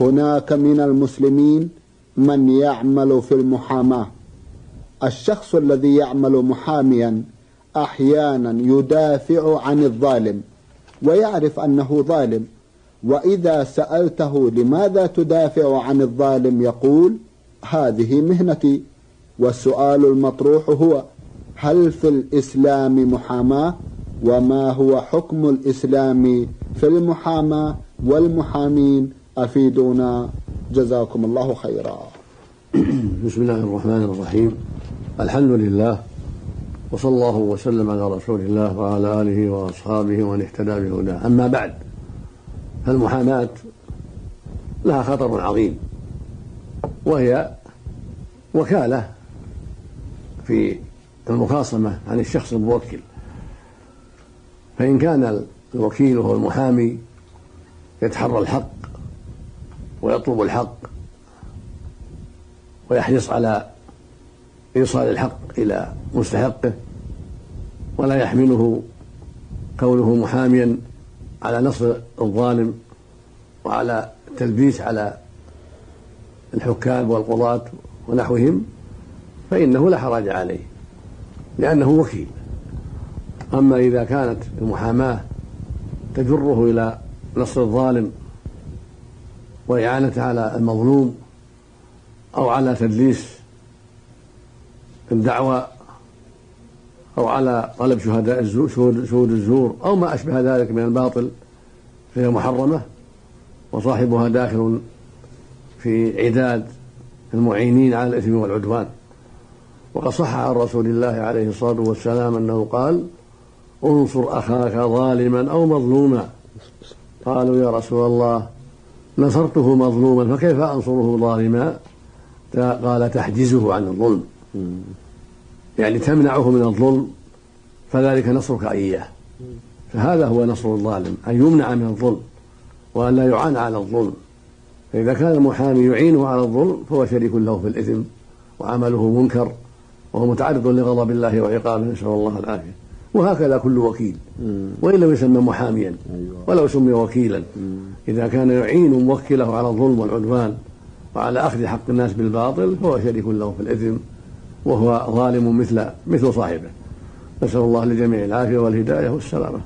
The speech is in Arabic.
هناك من المسلمين من يعمل في المحاماة. الشخص الذي يعمل محاميا أحيانا يدافع عن الظالم ويعرف أنه ظالم، وإذا سألته لماذا تدافع عن الظالم يقول هذه مهنتي. والسؤال المطروح هو: هل في الإسلام محاماة؟ وما هو حكم الإسلام في المحاماة والمحامين؟ أفيدونا جزاكم الله خيرا. بسم الله الرحمن الرحيم. الحمد لله، وصلى الله وسلم على رسول الله وعلى آله وأصحابه ومن اهتدى بهداه. أما بعد، فالمحاماة لها خطر عظيم، وهي وكالة في المخاصمة عن الشخص الموكل. فإن كان الوكيل وهو المحامي يتحرى الحق ويطلب الحق ويحرص على إيصال الحق إلى مستحقه، ولا يحمله كونه محاميا على نصر الظالم وعلى التلبيس على الحكام والقضاة ونحوهم، فإنه لا حرج عليه لأنه وكيل. أما إذا كانت المحاماة تجره إلى نصر الظالم وإعانته على المظلوم أو على تدليس الدعوى أو على طلب شهود الزور أو ما أشبه ذلك من الباطل، فهي محرمة، وصاحبها داخل في عداد المعينين على الإثم والعدوان. وقد صح عن رسول الله عليه الصلاة والسلام أنه قال: انصر أخاك ظالما أو مظلوما. قالوا: يا رسول الله، نصرته مظلوما فكيف أنصره ظالما؟ قال: تحجزه عن الظلم، يعني تمنعه من الظلم، فذلك نصرك إياه. فهذا هو نصر الظالم، أن يمنع من الظلم وأن لا يعان على الظلم. فإذا كان المحامي يعينه على الظلم فهو شريك له في الإثم وعمله منكر وهو متعرض لغضب الله وعقابه، نسأل الله العافية. وهكذا كل وكيل، وإن لم يسمى محاميا ولو سمي وكيلا، إذا كان يعين موكله على الظلم والعدوان وعلى أخذ حق الناس بالباطل فهو شريك له في الإثم وهو ظالم مثل صاحبه. نسأل الله للجميع العافية والهداية والسلامة.